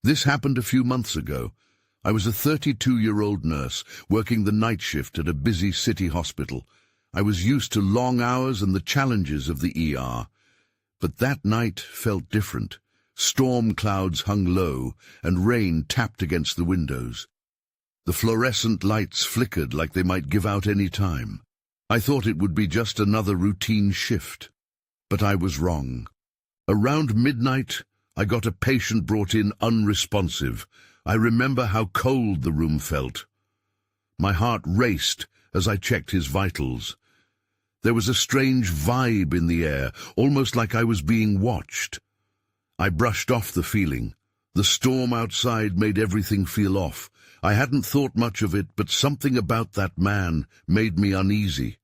This happened a few months ago. I was a 32-year-old nurse working the night shift at a busy city hospital. I was used to long hours and the challenges of the ER. But that night felt different. Storm clouds hung low, and rain tapped against the windows. The fluorescent lights flickered like they might give out any time. I thought it would be just another routine shift. But I was wrong. Around midnight, I got a patient brought in unresponsive. I remember how cold the room felt. My heart raced as I checked his vitals. There was a strange vibe in the air, almost like I was being watched. I brushed off the feeling. The storm outside made everything feel off. I hadn't thought much of it, but something about that man made me uneasy.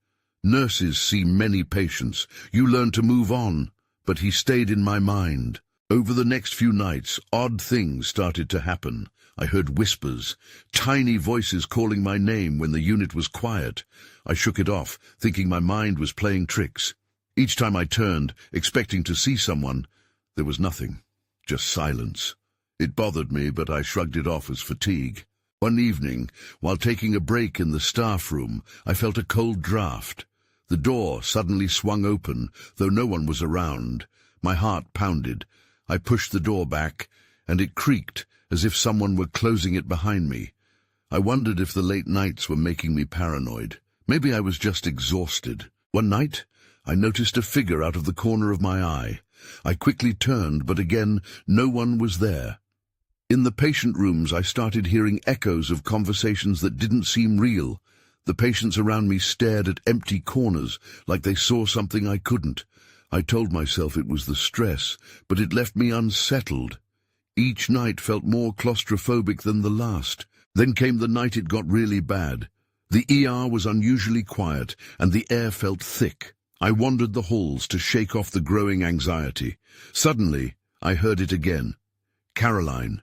Nurses see many patients. You learn to move on, but he stayed in my mind. Over the next few nights, odd things started to happen. I heard whispers, tiny voices calling my name when the unit was quiet. I shook it off, thinking my mind was playing tricks. Each time I turned, expecting to see someone, there was nothing, just silence. It bothered me, but I shrugged it off as fatigue. One evening, while taking a break in the staff room, I felt a cold draft. The door suddenly swung open, though no one was around. My heart pounded. I pushed the door back, and it creaked as if someone were closing it behind me. I wondered if the late nights were making me paranoid. Maybe I was just exhausted. One night, I noticed a figure out of the corner of my eye. I quickly turned, but again, no one was there. In the patient rooms, I started hearing echoes of conversations that didn't seem real. The patients around me stared at empty corners, like they saw something I couldn't. I told myself it was the stress, but it left me unsettled. Each night felt more claustrophobic than the last. Then came the night it got really bad. The ER was unusually quiet, and the air felt thick. I wandered the halls to shake off the growing anxiety. Suddenly, I heard it again. Caroline.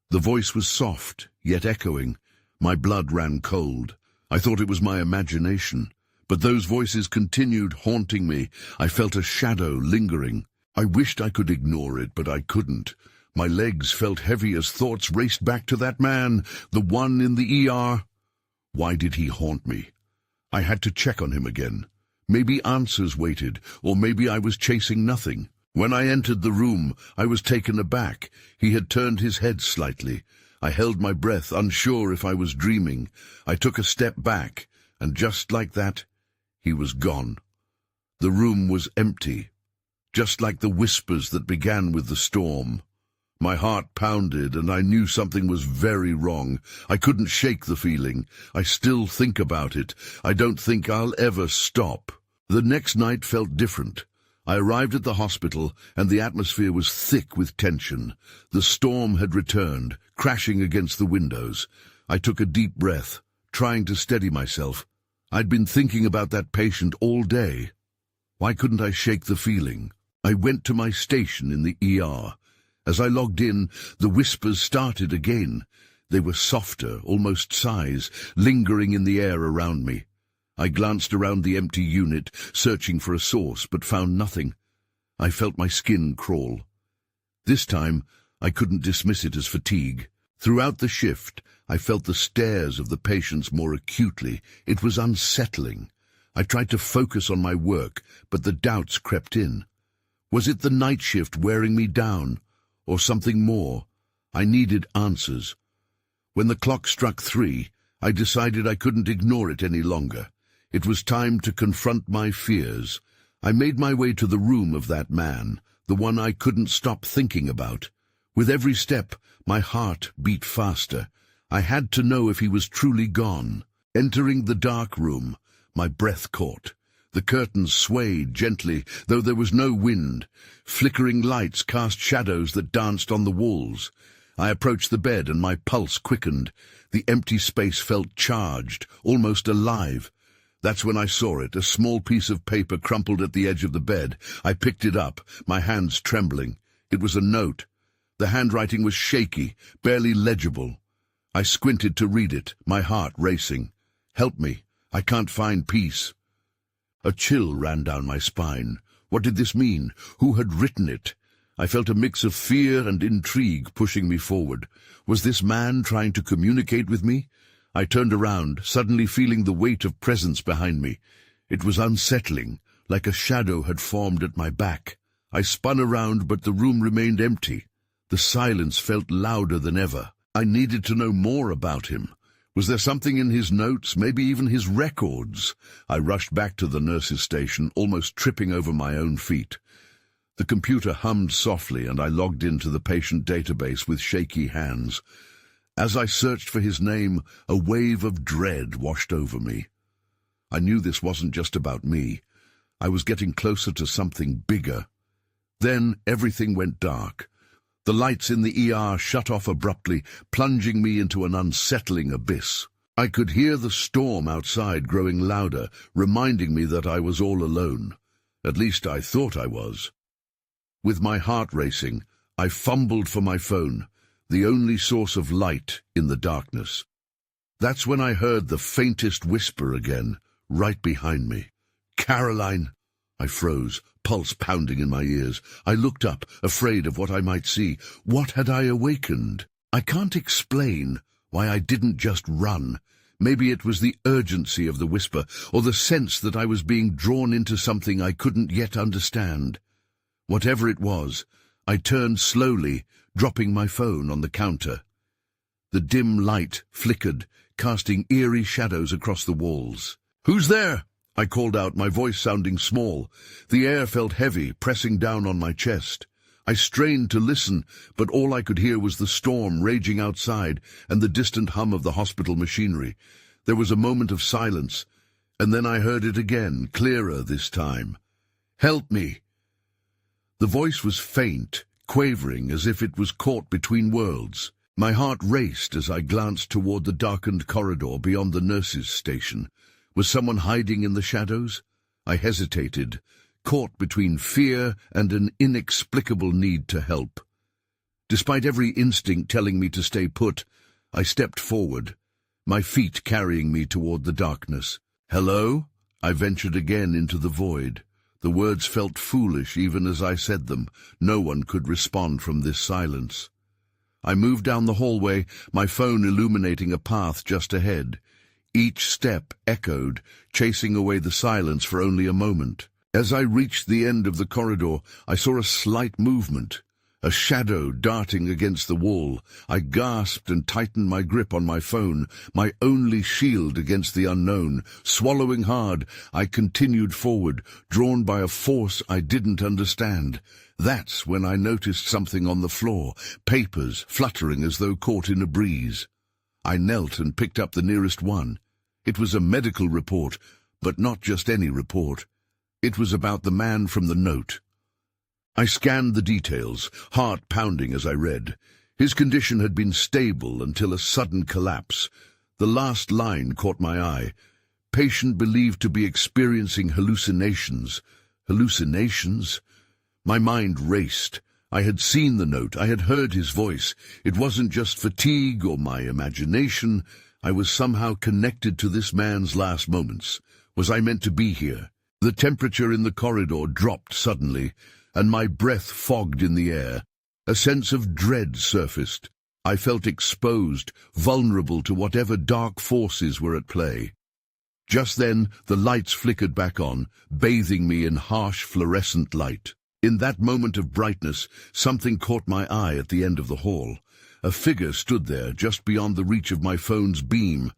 The voice was soft, yet echoing. My blood ran cold. I thought it was my imagination. But those voices continued haunting me. I felt a shadow lingering. I wished I could ignore it, but I couldn't. My legs felt heavy as thoughts raced back to that man, the one in the ER. Why did he haunt me? I had to check on him again. Maybe answers waited, or maybe I was chasing nothing. When I entered the room, I was taken aback. He had turned his head slightly. I held my breath, unsure if I was dreaming. I took a step back, and just like that, he was gone. The room was empty, just like the whispers that began with the storm. My heart pounded, and I knew something was very wrong. I couldn't shake the feeling. I still think about it. I don't think I'll ever stop. The next night felt different. I arrived at the hospital, and the atmosphere was thick with tension. The storm had returned, crashing against the windows. I took a deep breath, trying to steady myself. I'd been thinking about that patient all day. Why couldn't I shake the feeling? I went to my station in the ER. As I logged in, the whispers started again. They were softer, almost sighs, lingering in the air around me. I glanced around the empty unit, searching for a source, but found nothing. I felt my skin crawl. This time, I couldn't dismiss it as fatigue. Throughout the shift, I felt the stares of the patients more acutely. It was unsettling. I tried to focus on my work, but the doubts crept in. Was it the night shift wearing me down, or something more? I needed answers. When the clock struck 3, I decided I couldn't ignore it any longer. It was time to confront my fears. I made my way to the room of that man, the one I couldn't stop thinking about. With every step, my heart beat faster. I had to know if he was truly gone. Entering the dark room, my breath caught. The curtains swayed gently, though there was no wind. Flickering lights cast shadows that danced on the walls. I approached the bed and my pulse quickened. The empty space felt charged, almost alive. That's when I saw it, a small piece of paper crumpled at the edge of the bed. I picked it up, my hands trembling. It was a note. The handwriting was shaky, barely legible. I squinted to read it, my heart racing. Help me, I can't find peace. A chill ran down my spine. What did this mean? Who had written it? I felt a mix of fear and intrigue pushing me forward. Was this man trying to communicate with me? I turned around, suddenly feeling the weight of presence behind me. It was unsettling, like a shadow had formed at my back. I spun around, but the room remained empty. The silence felt louder than ever. I needed to know more about him. Was there something in his notes, maybe even his records? I rushed back to the nurse's station, almost tripping over my own feet. The computer hummed softly, and I logged into the patient database with shaky hands. As I searched for his name, a wave of dread washed over me. I knew this wasn't just about me. I was getting closer to something bigger. Then everything went dark. The lights in the ER shut off abruptly, plunging me into an unsettling abyss. I could hear the storm outside growing louder, reminding me that I was all alone. At least I thought I was. With my heart racing, I fumbled for my phone, the only source of light in the darkness. That's when I heard the faintest whisper again, right behind me. "Caroline!" I froze, pulse pounding in my ears. I looked up, afraid of what I might see. What had I awakened? I can't explain why I didn't just run. Maybe it was the urgency of the whisper, or the sense that I was being drawn into something I couldn't yet understand. Whatever it was, I turned slowly, dropping my phone on the counter. The dim light flickered, casting eerie shadows across the walls. "Who's there?" I called out, my voice sounding small. The air felt heavy, pressing down on my chest. I strained to listen, but all I could hear was the storm raging outside and the distant hum of the hospital machinery. There was a moment of silence, and then I heard it again, clearer this time. "Help me!" The voice was faint, quavering, as if it was caught between worlds. My heart raced as I glanced toward the darkened corridor beyond the nurse's station. Was someone hiding in the shadows? I hesitated, caught between fear and an inexplicable need to help. Despite every instinct telling me to stay put, I stepped forward, my feet carrying me toward the darkness. "Hello?" I ventured again into the void. The words felt foolish even as I said them. No one could respond from this silence. I moved down the hallway, my phone illuminating a path just ahead. Each step echoed, chasing away the silence for only a moment. As I reached the end of the corridor, I saw a slight movement, a shadow darting against the wall. I gasped and tightened my grip on my phone, my only shield against the unknown. Swallowing hard, I continued forward, drawn by a force I didn't understand. That's when I noticed something on the floor, papers fluttering as though caught in a breeze. I knelt and picked up the nearest one. It was a medical report, but not just any report. It was about the man from the note. I scanned the details, heart pounding as I read. His condition had been stable until a sudden collapse. The last line caught my eye. Patient believed to be experiencing hallucinations. Hallucinations? My mind raced. I had seen the note. I had heard his voice. It wasn't just fatigue or my imagination. I was somehow connected to this man's last moments. Was I meant to be here? The temperature in the corridor dropped suddenly, and my breath fogged in the air. A sense of dread surfaced. I felt exposed, vulnerable to whatever dark forces were at play. Just then, the lights flickered back on, bathing me in harsh fluorescent light. In that moment of brightness, something caught my eye at the end of the hall. A figure stood there, just beyond the reach of my phone's beam.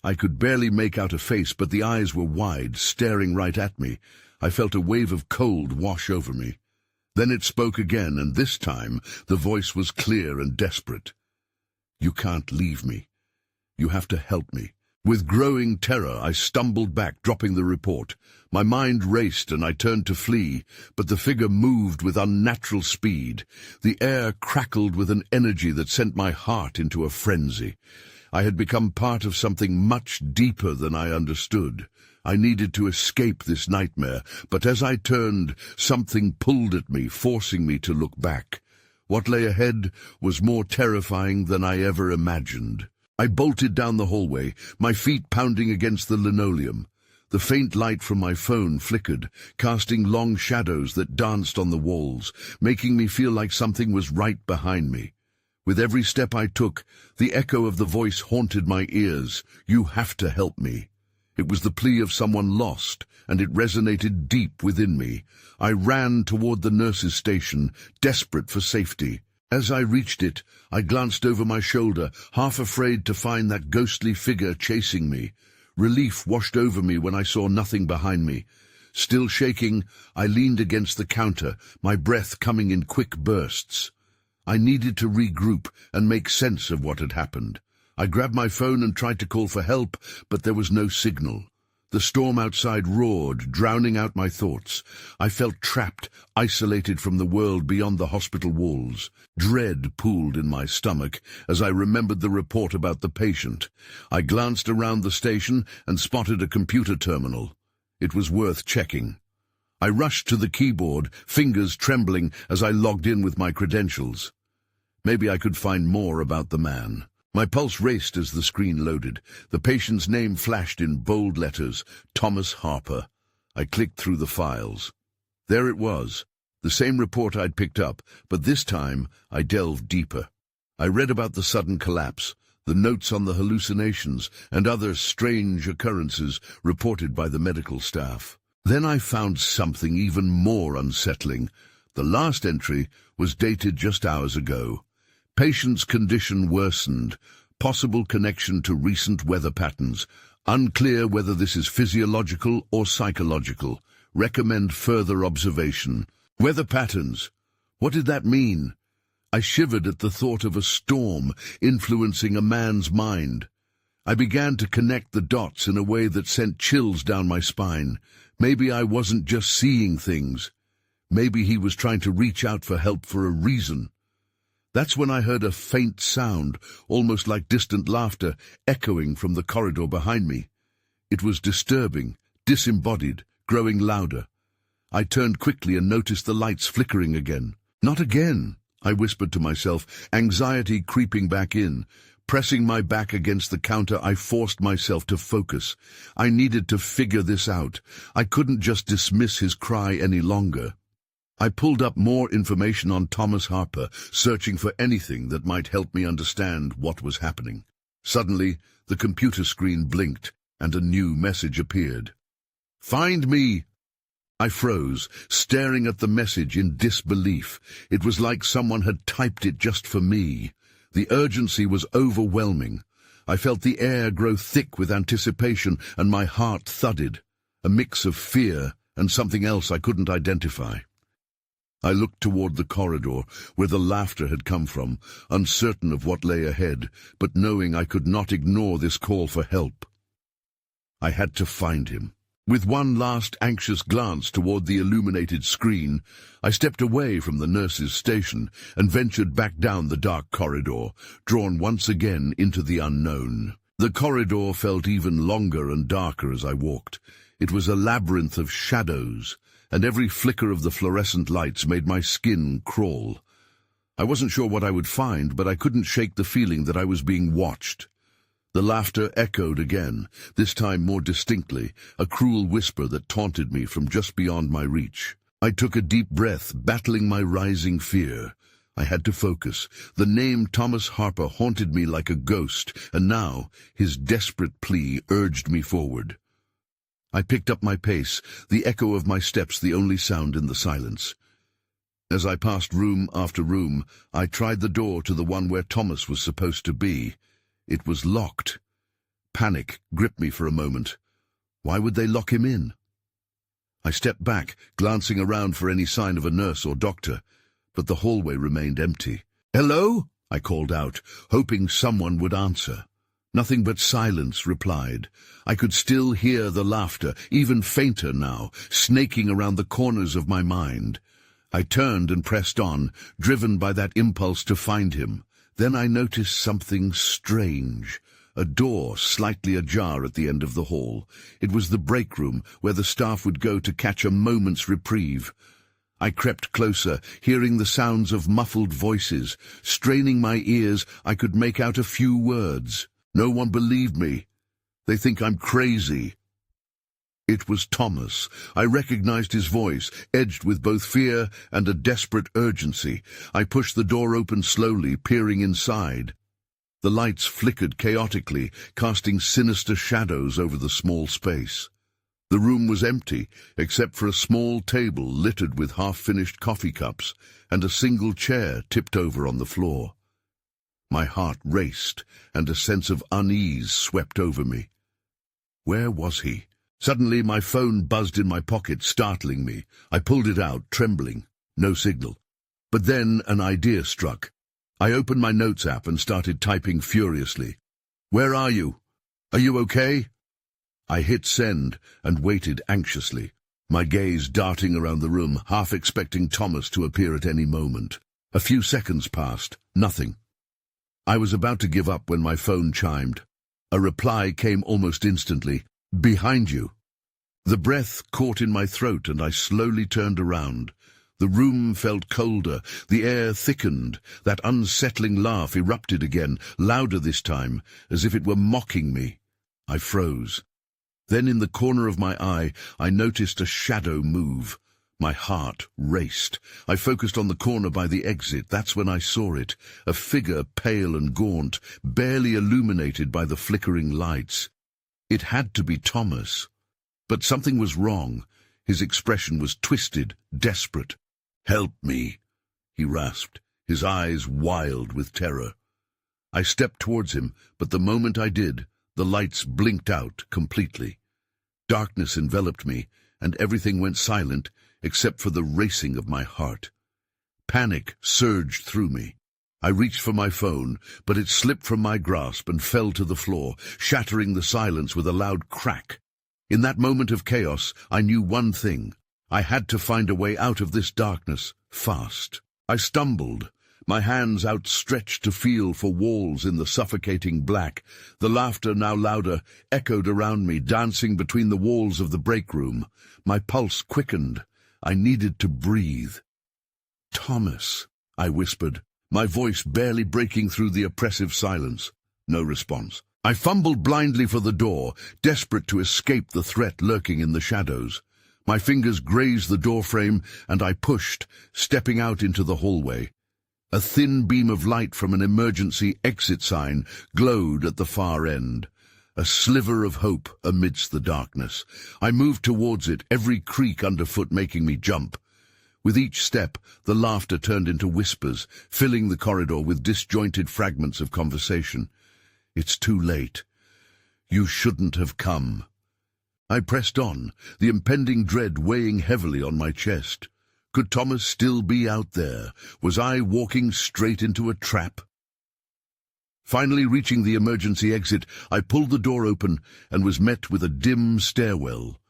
I could barely make out a face, but the eyes were wide, staring right at me. I felt a wave of cold wash over me. Then it spoke again, and this time the voice was clear and desperate. "You can't leave me. You have to help me." With growing terror, I stumbled back, dropping the report. My mind raced, and I turned to flee, but the figure moved with unnatural speed. The air crackled with an energy that sent my heart into a frenzy. I had become part of something much deeper than I understood. I needed to escape this nightmare, but as I turned, something pulled at me, forcing me to look back. What lay ahead was more terrifying than I ever imagined. I bolted down the hallway, my feet pounding against the linoleum. The faint light from my phone flickered, casting long shadows that danced on the walls, making me feel like something was right behind me. With every step I took, the echo of the voice haunted my ears. "You have to help me." It was the plea of someone lost, and it resonated deep within me. I ran toward the nurse's station, desperate for safety. As I reached it, I glanced over my shoulder, half afraid to find that ghostly figure chasing me. Relief washed over me when I saw nothing behind me. Still shaking, I leaned against the counter, my breath coming in quick bursts. I needed to regroup and make sense of what had happened. I grabbed my phone and tried to call for help, but there was no signal. The storm outside roared, drowning out my thoughts. I felt trapped, isolated from the world beyond the hospital walls. Dread pooled in my stomach as I remembered the report about the patient. I glanced around the station and spotted a computer terminal. It was worth checking. I rushed to the keyboard, fingers trembling as I logged in with my credentials. Maybe I could find more about the man. My pulse raced as the screen loaded. The patient's name flashed in bold letters, Thomas Harper. I clicked through the files. There it was, the same report I'd picked up, but this time I delved deeper. I read about the sudden collapse, the notes on the hallucinations, and other strange occurrences reported by the medical staff. Then I found something even more unsettling. The last entry was dated just hours ago. Patient's condition worsened, possible connection to recent weather patterns, unclear whether this is physiological or psychological, recommend further observation. Weather patterns. What did that mean? I shivered at the thought of a storm influencing a man's mind. I began to connect the dots in a way that sent chills down my spine. Maybe I wasn't just seeing things. Maybe he was trying to reach out for help for a reason. That's when I heard a faint sound, almost like distant laughter, echoing from the corridor behind me. It was disturbing, disembodied, growing louder. I turned quickly and noticed the lights flickering again. "Not again," I whispered to myself, anxiety creeping back in. Pressing my back against the counter, I forced myself to focus. I needed to figure this out. I couldn't just dismiss his cry any longer. I pulled up more information on Thomas Harper, searching for anything that might help me understand what was happening. Suddenly, the computer screen blinked, and a new message appeared. "Find me!" I froze, staring at the message in disbelief. It was like someone had typed it just for me. The urgency was overwhelming. I felt the air grow thick with anticipation, and my heart thudded, a mix of fear and something else I couldn't identify. I looked toward the corridor, where the laughter had come from, uncertain of what lay ahead, but knowing I could not ignore this call for help. I had to find him. With one last anxious glance toward the illuminated screen, I stepped away from the nurse's station and ventured back down the dark corridor, drawn once again into the unknown. The corridor felt even longer and darker as I walked. It was a labyrinth of shadows, and every flicker of the fluorescent lights made my skin crawl. I wasn't sure what I would find, but I couldn't shake the feeling that I was being watched. The laughter echoed again, this time more distinctly, a cruel whisper that taunted me from just beyond my reach. I took a deep breath, battling my rising fear. I had to focus. The name Thomas Harper haunted me like a ghost, and now his desperate plea urged me forward. I picked up my pace, the echo of my steps the only sound in the silence. As I passed room after room, I tried the door to the one where Thomas was supposed to be. It was locked. Panic gripped me for a moment. Why would they lock him in? I stepped back, glancing around for any sign of a nurse or doctor, but the hallway remained empty. "Hello?" I called out, hoping someone would answer. Nothing but silence replied. I could still hear the laughter, even fainter now, snaking around the corners of my mind. I turned and pressed on, driven by that impulse to find him. Then I noticed something strange. A door slightly ajar at the end of the hall. It was the break room, where the staff would go to catch a moment's reprieve. I crept closer, hearing the sounds of muffled voices. Straining my ears, I could make out a few words. No one believed me. They think I'm crazy. It was Thomas. I recognized his voice, edged with both fear and a desperate urgency. I pushed the door open slowly, peering inside. The lights flickered chaotically, casting sinister shadows over the small space. The room was empty, except for a small table littered with half-finished coffee cups and a single chair tipped over on the floor. My heart raced, and a sense of unease swept over me. Where was he? Suddenly my phone buzzed in my pocket, startling me. I pulled it out, trembling. No signal. But then an idea struck. I opened my notes app and started typing furiously. "Where are you? Are you okay?" I hit send and waited anxiously, my gaze darting around the room, half expecting Thomas to appear at any moment. A few seconds passed. Nothing. I was about to give up when my phone chimed. A reply came almost instantly. "Behind you." The breath caught in my throat and I slowly turned around. The room felt colder, the air thickened, that unsettling laugh erupted again, louder this time, as if it were mocking me. I froze. Then in the corner of my eye, I noticed a shadow move. My heart raced. I focused on the corner by the exit. That's when I saw it, a figure pale and gaunt, barely illuminated by the flickering lights. It had to be Thomas. But something was wrong. His expression was twisted, desperate. "Help me," he rasped, his eyes wild with terror. I stepped towards him, but the moment I did, the lights blinked out completely. Darkness enveloped me, and everything went silent except for the racing of my heart. Panic surged through me. I reached for my phone, but it slipped from my grasp and fell to the floor, shattering the silence with a loud crack. In that moment of chaos, I knew one thing. I had to find a way out of this darkness, fast. I stumbled, my hands outstretched to feel for walls in the suffocating black. The laughter, now louder, echoed around me, dancing between the walls of the break room. My pulse quickened. I needed to breathe. "Thomas," I whispered, my voice barely breaking through the oppressive silence. No response. I fumbled blindly for the door, desperate to escape the threat lurking in the shadows. My fingers grazed the doorframe, and I pushed, stepping out into the hallway. A thin beam of light from an emergency exit sign glowed at the far end. A sliver of hope amidst the darkness. I moved towards it, every creak underfoot making me jump. With each step, the laughter turned into whispers, filling the corridor with disjointed fragments of conversation. "It's too late. You shouldn't have come." I pressed on, the impending dread weighing heavily on my chest. Could Thomas still be out there? Was I walking straight into a trap? Finally reaching the emergency exit, I pulled the door open and was met with a dim stairwell.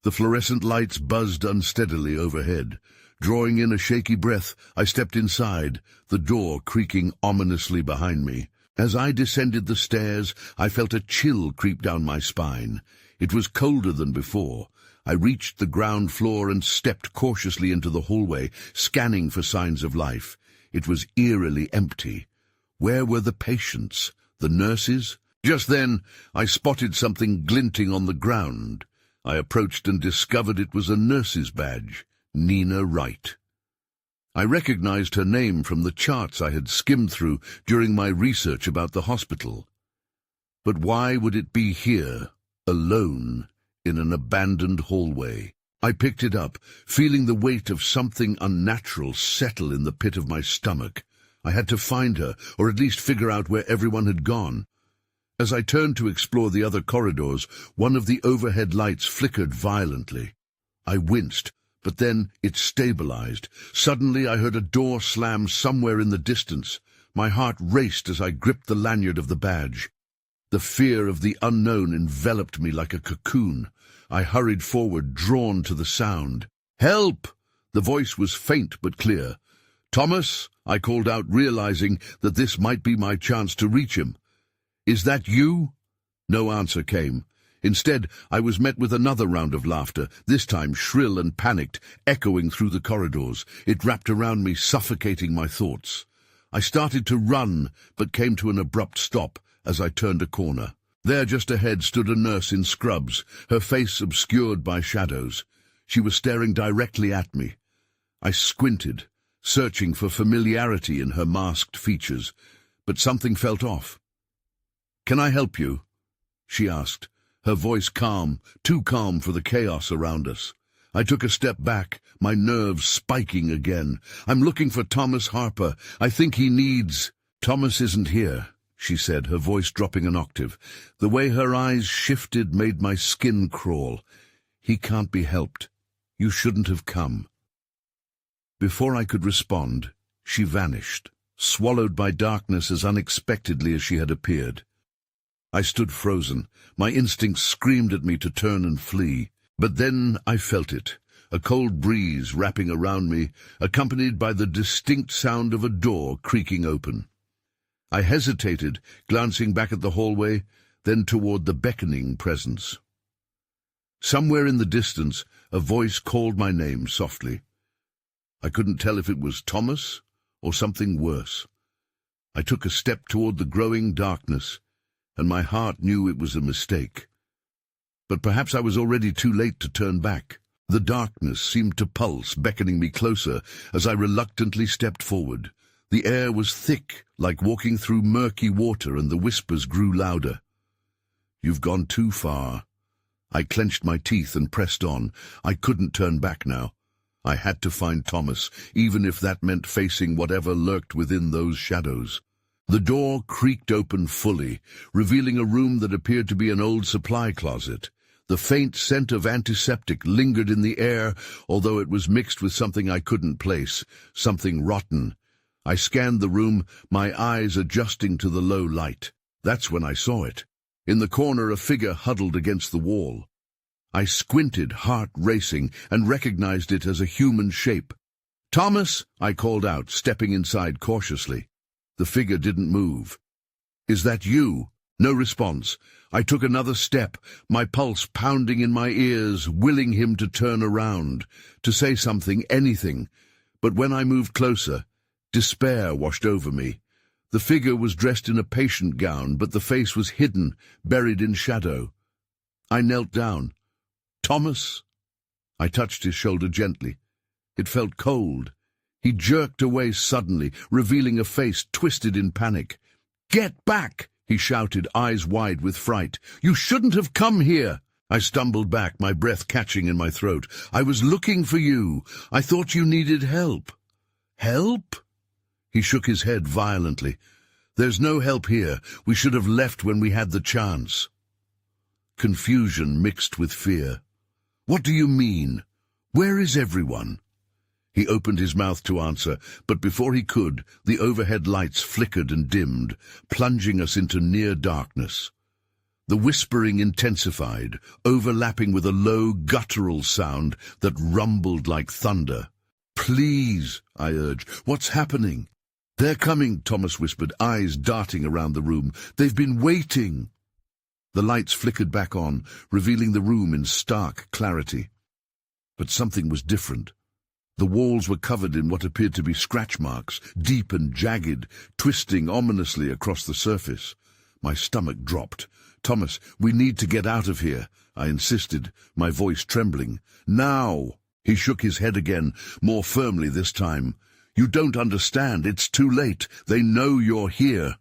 The fluorescent lights buzzed unsteadily overhead. Drawing in a shaky breath, I stepped inside, the door creaking ominously behind me. As I descended the stairs, I felt a chill creep down my spine. It was colder than before. I reached the ground floor and stepped cautiously into the hallway, scanning for signs of life. It was eerily empty. Where were the patients? The nurses? Just then, I spotted something glinting on the ground. I approached and discovered it was a nurse's badge, Nina Wright. I recognized her name from the charts I had skimmed through during my research about the hospital. But why would it be here, alone, in an abandoned hallway? I picked it up, feeling the weight of something unnatural settle in the pit of my stomach. I had to find her, or at least figure out where everyone had gone. As I turned to explore the other corridors, one of the overhead lights flickered violently. I winced, but then it stabilized. Suddenly I heard a door slam somewhere in the distance. My heart raced as I gripped the lanyard of the badge. The fear of the unknown enveloped me like a cocoon. I hurried forward, drawn to the sound. "Help!" The voice was faint but clear. "Thomas," I called out, realizing that this might be my chance to reach him. "Is that you?" No answer came. Instead, I was met with another round of laughter, this time shrill and panicked, echoing through the corridors. It wrapped around me, suffocating my thoughts. I started to run, but came to an abrupt stop as I turned a corner. There just ahead stood a nurse in scrubs, her face obscured by shadows. She was staring directly at me. I squinted, searching for familiarity in her masked features, but something felt off. "Can I help you?" she asked, her voice calm, too calm for the chaos around us. I took a step back, my nerves spiking again. "I'm looking for Thomas Harper. I think he needs—" "Thomas isn't here," she said, her voice dropping an octave. The way her eyes shifted made my skin crawl. "He can't be helped. You shouldn't have come." Before I could respond, she vanished, swallowed by darkness as unexpectedly as she had appeared. I stood frozen. My instincts screamed at me to turn and flee. But then I felt it, a cold breeze wrapping around me, accompanied by the distinct sound of a door creaking open. I hesitated, glancing back at the hallway, then toward the beckoning presence. Somewhere in the distance, a voice called my name softly. I couldn't tell if it was Thomas or something worse. I took a step toward the growing darkness, and my heart knew it was a mistake. But perhaps I was already too late to turn back. The darkness seemed to pulse, beckoning me closer as I reluctantly stepped forward. The air was thick, like walking through murky water, and the whispers grew louder. "You've gone too far." I clenched my teeth and pressed on. I couldn't turn back now. I had to find Thomas, even if that meant facing whatever lurked within those shadows. The door creaked open fully, revealing a room that appeared to be an old supply closet. The faint scent of antiseptic lingered in the air, although it was mixed with something I couldn't place, something rotten. I scanned the room, my eyes adjusting to the low light. That's when I saw it. In the corner, a figure huddled against the wall. I squinted, heart racing, and recognized it as a human shape. "Thomas!" I called out, stepping inside cautiously. The figure didn't move. "Is that you?" No response. I took another step, my pulse pounding in my ears, willing him to turn around, to say something, anything. But when I moved closer, despair washed over me. The figure was dressed in a patient gown, but the face was hidden, buried in shadow. I knelt down. "Thomas?" I touched his shoulder gently. It felt cold. He jerked away suddenly, revealing a face twisted in panic. "Get back!" he shouted, eyes wide with fright. "You shouldn't have come here!" I stumbled back, my breath catching in my throat. "I was looking for you. I thought you needed help." "Help?" He shook his head violently. "There's no help here. We should have left when we had the chance." Confusion mixed with fear. "What do you mean? Where is everyone?" He opened his mouth to answer, but before he could, the overhead lights flickered and dimmed, plunging us into near darkness. The whispering intensified, overlapping with a low, guttural sound that rumbled like thunder. "Please," I urged, "what's happening?" "They're coming," Thomas whispered, eyes darting around the room. "They've been waiting." The lights flickered back on, revealing the room in stark clarity. But something was different. The walls were covered in what appeared to be scratch marks, deep and jagged, twisting ominously across the surface. My stomach dropped. "Thomas, we need to get out of here," I insisted, my voice trembling. "Now!" He shook his head again, more firmly this time. "You don't understand. It's too late. They know you're here."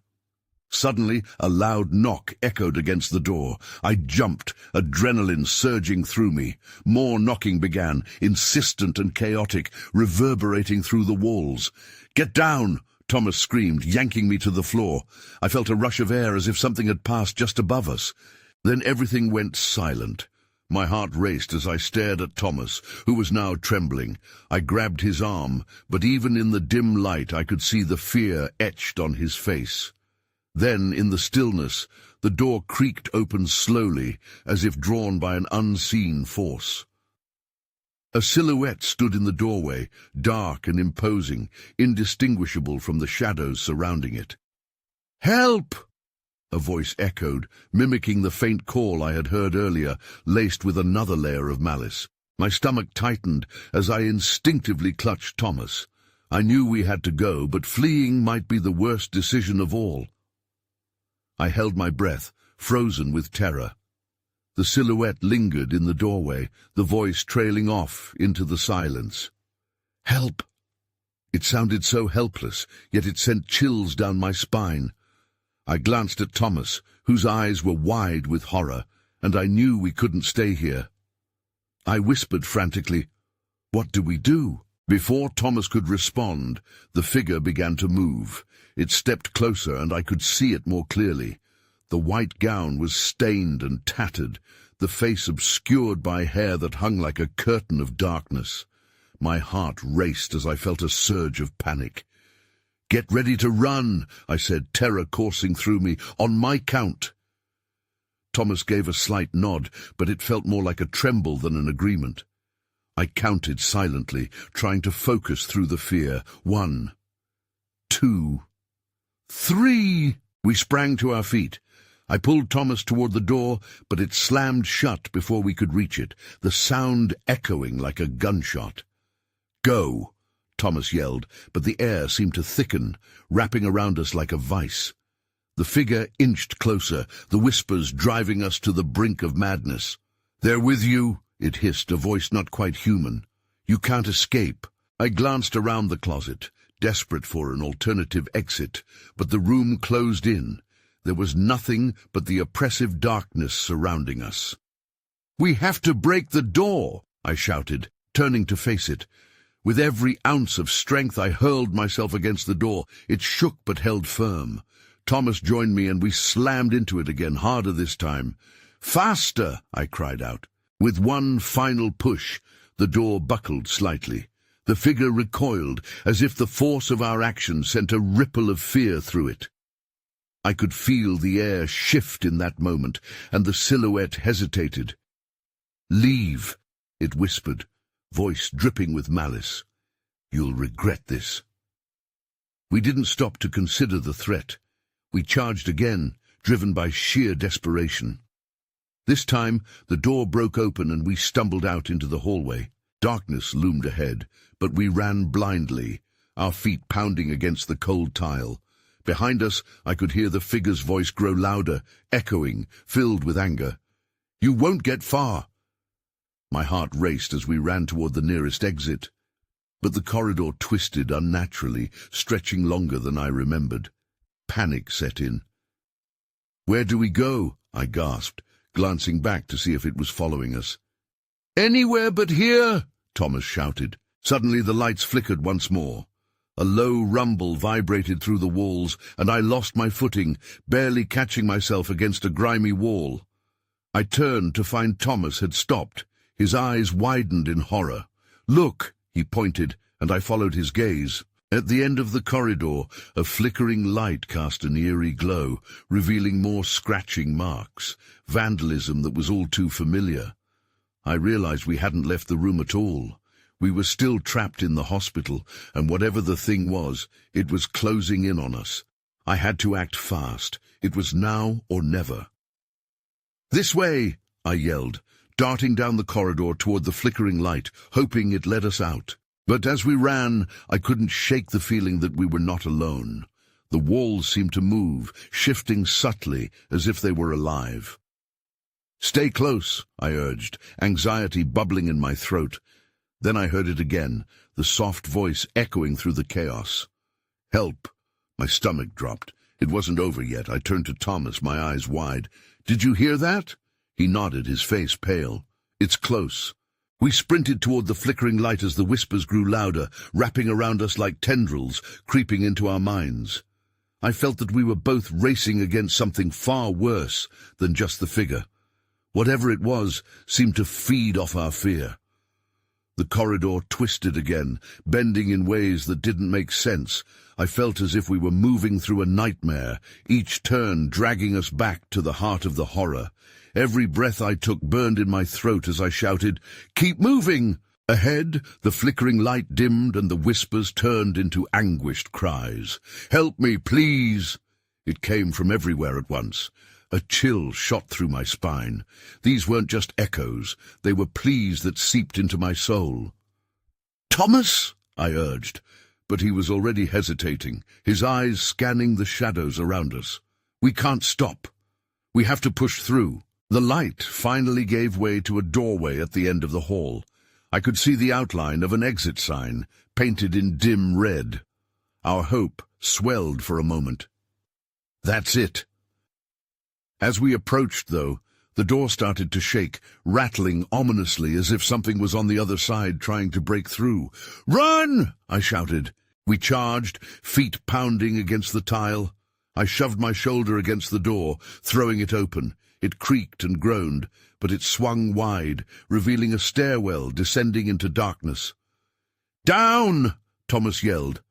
Suddenly, a loud knock echoed against the door. I jumped, adrenaline surging through me. More knocking began, insistent and chaotic, reverberating through the walls. "Get down!" Thomas screamed, yanking me to the floor. I felt a rush of air as if something had passed just above us. Then everything went silent. My heart raced as I stared at Thomas, who was now trembling. I grabbed his arm, but even in the dim light I could see the fear etched on his face. Then, in the stillness, the door creaked open slowly, as if drawn by an unseen force. A silhouette stood in the doorway, dark and imposing, indistinguishable from the shadows surrounding it. "Help!" a voice echoed, mimicking the faint call I had heard earlier, laced with another layer of malice. My stomach tightened as I instinctively clutched Thomas. I knew we had to go, but fleeing might be the worst decision of all. I held my breath, frozen with terror. The silhouette lingered in the doorway, the voice trailing off into the silence. "Help!" It sounded so helpless, yet it sent chills down my spine. I glanced at Thomas, whose eyes were wide with horror, and I knew we couldn't stay here. I whispered frantically, "What do we do?" Before Thomas could respond, the figure began to move. It stepped closer, and I could see it more clearly. The white gown was stained and tattered, the face obscured by hair that hung like a curtain of darkness. My heart raced as I felt a surge of panic. "Get ready to run," I said, terror coursing through me. "On my count." Thomas gave a slight nod, but it felt more like a tremble than an agreement. I counted silently, trying to focus through the fear. 1, 2, 3. We sprang to our feet. I pulled Thomas toward the door, but it slammed shut before we could reach it, the sound echoing like a gunshot. "Go!" Thomas yelled, but the air seemed to thicken, wrapping around us like a vice. The figure inched closer, the whispers driving us to the brink of madness. "They're with you," it hissed, a voice not quite human. "You can't escape." I glanced around the closet, desperate for an alternative exit, but the room closed in. There was nothing but the oppressive darkness surrounding us. "We have to break the door," I shouted, turning to face it. With every ounce of strength I hurled myself against the door. It shook but held firm. Thomas joined me and we slammed into it again, harder this time. "Faster!" I cried out. With one final push, the door buckled slightly. The figure recoiled, as if the force of our action sent a ripple of fear through it. I could feel the air shift in that moment, and the silhouette hesitated. "Leave," it whispered, voice dripping with malice. "You'll regret this." We didn't stop to consider the threat. We charged again, driven by sheer desperation. This time, the door broke open and we stumbled out into the hallway. Darkness loomed ahead, but we ran blindly, our feet pounding against the cold tile. Behind us, I could hear the figure's voice grow louder, echoing, filled with anger. "You won't get far." My heart raced as we ran toward the nearest exit. But the corridor twisted unnaturally, stretching longer than I remembered. Panic set in. "Where do we go?" I gasped, glancing back to see if it was following us. "Anywhere but here," Thomas shouted. Suddenly the lights flickered once more. A low rumble vibrated through the walls, and I lost my footing, barely catching myself against a grimy wall. I turned to find Thomas had stopped. His eyes widened in horror. "Look!" he pointed, and I followed his gaze. At the end of the corridor, a flickering light cast an eerie glow, revealing more scratching marks, vandalism that was all too familiar. I realized we hadn't left the room at all. We were still trapped in the hospital, and whatever the thing was, it was closing in on us. I had to act fast. It was now or never. "This way!" I yelled, darting down the corridor toward the flickering light, hoping it led us out. But as we ran, I couldn't shake the feeling that we were not alone. The walls seemed to move, shifting subtly, as if they were alive. "Stay close," I urged, anxiety bubbling in my throat. Then I heard it again, the soft voice echoing through the chaos. "Help!" My stomach dropped. It wasn't over yet. I turned to Thomas, my eyes wide. "Did you hear that?" He nodded, his face pale. "It's close." We sprinted toward the flickering light as the whispers grew louder, wrapping around us like tendrils, creeping into our minds. I felt that we were both racing against something far worse than just the figure. Whatever it was seemed to feed off our fear. The corridor twisted again, bending in ways that didn't make sense. I felt as if we were moving through a nightmare, each turn dragging us back to the heart of the horror. Every breath I took burned in my throat as I shouted, "Keep moving!" Ahead, the flickering light dimmed and the whispers turned into anguished cries. "Help me, please!" It came from everywhere at once. A chill shot through my spine. These weren't just echoes. They were pleas that seeped into my soul. "Thomas!" I urged, but he was already hesitating, his eyes scanning the shadows around us. "We can't stop." We have to push through." The light finally gave way to a doorway at the end of the hall. I could see the outline of an exit sign, painted in dim red. Our hope swelled for a moment. That's it. As we approached, though, the door started to shake, rattling ominously as if something was on the other side trying to break through. "Run!" I shouted. We charged, feet pounding against the tile. I shoved my shoulder against the door, throwing it open. It creaked and groaned, but it swung wide, revealing a stairwell descending into darkness. "Down!" Thomas yelled.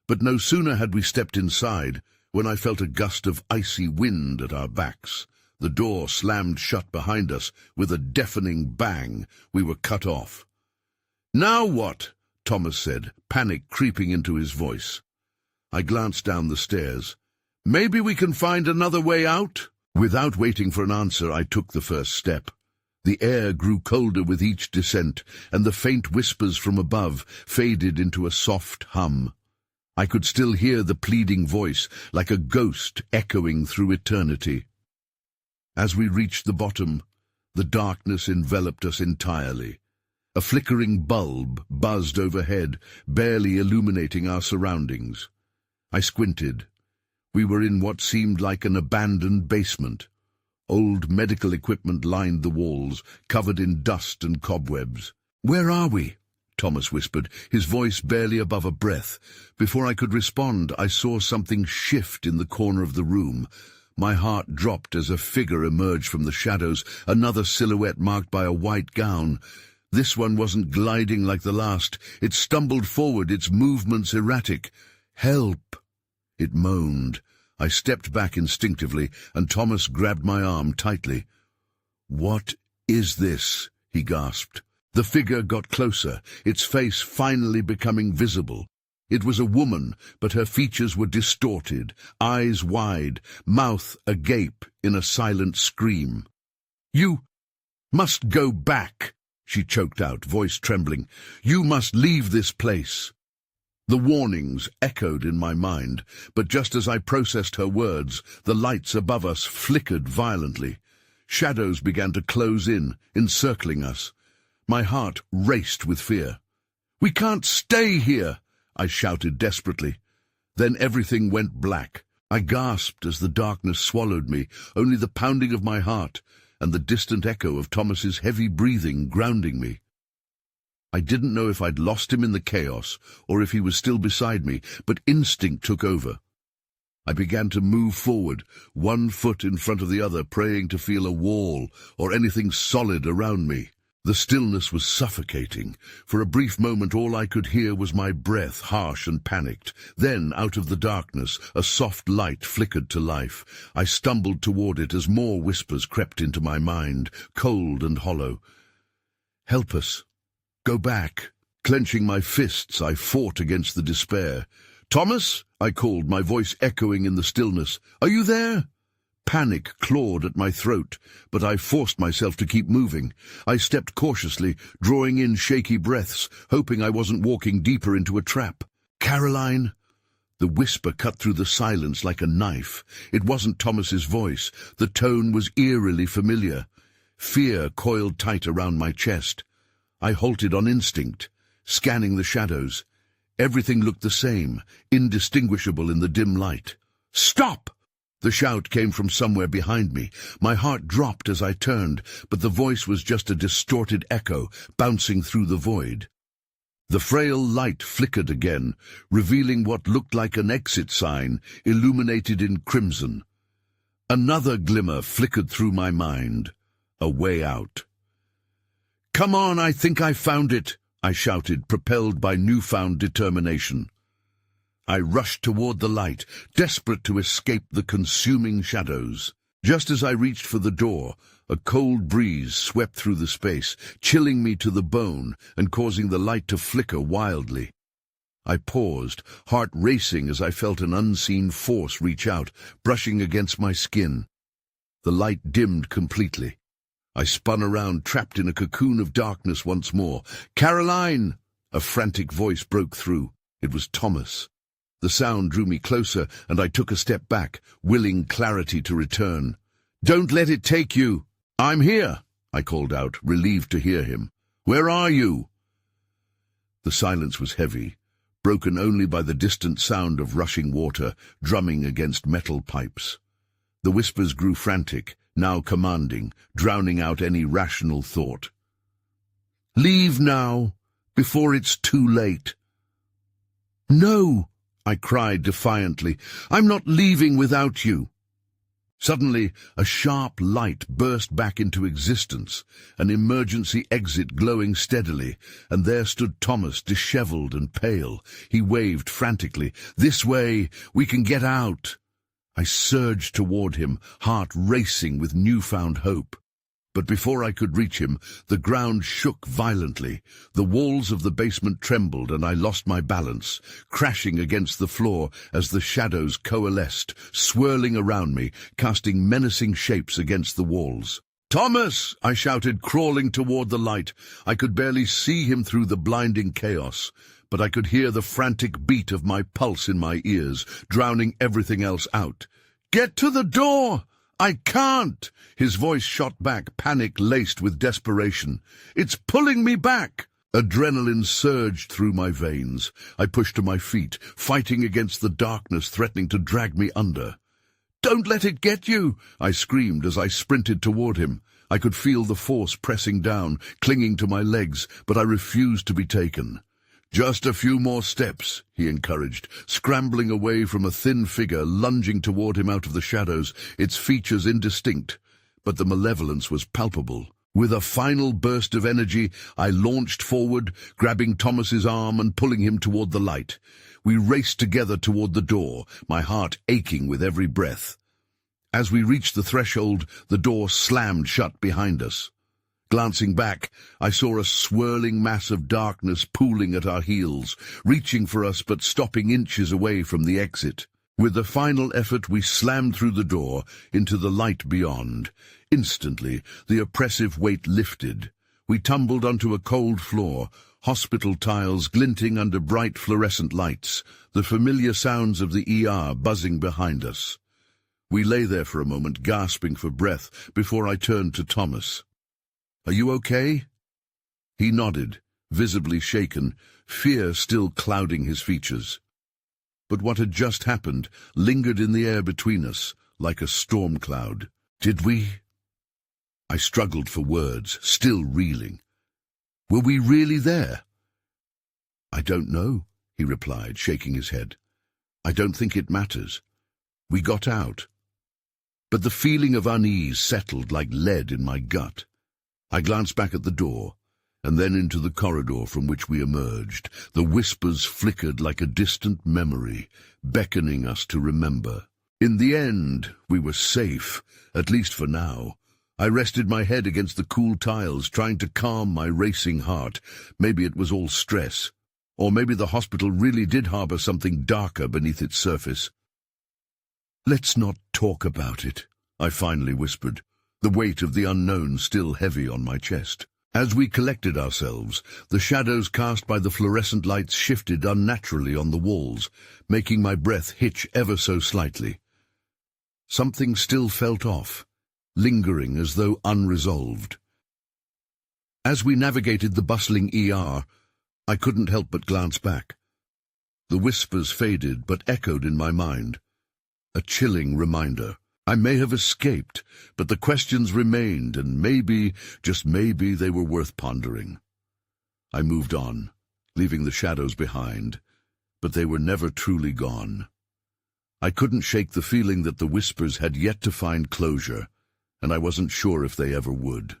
But no sooner had we stepped inside when I felt a gust of icy wind at our backs. The door slammed shut behind us with a deafening bang. We were cut off. "Now what?" Thomas said, panic creeping into his voice. I glanced down the stairs. "Maybe we can find another way out?" Without waiting for an answer, I took the first step. The air grew colder with each descent, and the faint whispers from above faded into a soft hum. I could still hear the pleading voice, like a ghost echoing through eternity. As we reached the bottom, the darkness enveloped us entirely. A flickering bulb buzzed overhead, barely illuminating our surroundings. I squinted. We were in what seemed like an abandoned basement. Old medical equipment lined the walls, covered in dust and cobwebs. "Where are we?" Thomas whispered, his voice barely above a breath. Before I could respond, I saw something shift in the corner of the room. My heart dropped as a figure emerged from the shadows, another silhouette marked by a white gown. This one wasn't gliding like the last. It stumbled forward, its movements erratic. "Help!" It moaned. I stepped back instinctively, and Thomas grabbed my arm tightly. "What is this?" he gasped. The figure got closer, its face finally becoming visible. It was a woman, but her features were distorted, eyes wide, mouth agape in a silent scream. "You must go back," she choked out, voice trembling. "You must leave this place." The warnings echoed in my mind, but just as I processed her words, the lights above us flickered violently. Shadows began to close in, encircling us. My heart raced with fear. "We can't stay here!" I shouted desperately. Then everything went black. I gasped as the darkness swallowed me, only the pounding of my heart and the distant echo of Thomas's heavy breathing grounding me. I didn't know if I'd lost him in the chaos or if he was still beside me, but instinct took over. I began to move forward, one foot in front of the other, praying to feel a wall or anything solid around me. The stillness was suffocating. For a brief moment all I could hear was my breath, harsh and panicked. Then, out of the darkness, a soft light flickered to life. I stumbled toward it as more whispers crept into my mind, cold and hollow. "Help us. Go back." Clenching my fists, I fought against the despair. "Thomas," I called, my voice echoing in the stillness. "Are you there?" Panic clawed at my throat, but I forced myself to keep moving. I stepped cautiously, drawing in shaky breaths, hoping I wasn't walking deeper into a trap. "Caroline?" The whisper cut through the silence like a knife. It wasn't Thomas's voice. The tone was eerily familiar. Fear coiled tight around my chest. I halted on instinct, scanning the shadows. Everything looked the same, indistinguishable in the dim light. "Stop!" The shout came from somewhere behind me. My heart dropped as I turned, but the voice was just a distorted echo, bouncing through the void. The frail light flickered again, revealing what looked like an exit sign, illuminated in crimson. Another glimmer flickered through my mind. A way out. "Come on, I think I found it," I shouted, propelled by newfound determination. I rushed toward the light, desperate to escape the consuming shadows. Just as I reached for the door, a cold breeze swept through the space, chilling me to the bone and causing the light to flicker wildly. I paused, heart racing as I felt an unseen force reach out, brushing against my skin. The light dimmed completely. I spun around, trapped in a cocoon of darkness once more. "Caroline!" A frantic voice broke through. It was Thomas. The sound drew me closer, and I took a step back, willing clarity to return. Don't let it take you. I'm here, I called out, relieved to hear him. Where are you? The silence was heavy, broken only by the distant sound of rushing water drumming against metal pipes. The whispers grew frantic, now commanding, drowning out any rational thought. Leave now, before it's too late. No, I cried defiantly. I'm not leaving without you. Suddenly, a sharp light burst back into existence, an emergency exit glowing steadily, and there stood Thomas, dishevelled and pale. He waved frantically. This way, we can get out. I surged toward him, heart racing with newfound hope. But before I could reach him, the ground shook violently. The walls of the basement trembled, and I lost my balance, crashing against the floor as the shadows coalesced, swirling around me, casting menacing shapes against the walls. "Thomas!" I shouted, crawling toward the light. I could barely see him through the blinding chaos, but I could hear the frantic beat of my pulse in my ears, drowning everything else out. "Get to the door! I can't!" His voice shot back, panic-laced with desperation. "It's pulling me back!" Adrenaline surged through my veins. I pushed to my feet, fighting against the darkness threatening to drag me under. "Don't let it get you!" I screamed as I sprinted toward him. I could feel the force pressing down, clinging to my legs, but I refused to be taken. "Just a few more steps," he encouraged, scrambling away from a thin figure lunging toward him out of the shadows, its features indistinct, but the malevolence was palpable. With a final burst of energy, I launched forward, grabbing Thomas's arm and pulling him toward the light. We raced together toward the door, my heart aching with every breath. As we reached the threshold, the door slammed shut behind us. Glancing back, I saw a swirling mass of darkness pooling at our heels, reaching for us but stopping inches away from the exit. With a final effort, we slammed through the door, into the light beyond. Instantly, the oppressive weight lifted. We tumbled onto a cold floor, hospital tiles glinting under bright fluorescent lights, the familiar sounds of the ER buzzing behind us. We lay there for a moment, gasping for breath, before I turned to Thomas. "Are you okay?" He nodded, visibly shaken, fear still clouding his features. But what had just happened lingered in the air between us, like a storm cloud. Did we? I struggled for words, still reeling. Were we really there? "I don't know," he replied, shaking his head. "I don't think it matters. We got out." But the feeling of unease settled like lead in my gut. I glanced back at the door, and then into the corridor from which we emerged. The whispers flickered like a distant memory, beckoning us to remember. In the end, we were safe, at least for now. I rested my head against the cool tiles, trying to calm my racing heart. Maybe it was all stress, or maybe the hospital really did harbor something darker beneath its surface. "Let's not talk about it," I finally whispered, the weight of the unknown still heavy on my chest. As we collected ourselves, the shadows cast by the fluorescent lights shifted unnaturally on the walls, making my breath hitch ever so slightly. Something still felt off, lingering as though unresolved. As we navigated the bustling ER, I couldn't help but glance back. The whispers faded but echoed in my mind, a chilling reminder. I may have escaped, but the questions remained, and maybe, just maybe, they were worth pondering. I moved on, leaving the shadows behind, but they were never truly gone. I couldn't shake the feeling that the whispers had yet to find closure, and I wasn't sure if they ever would.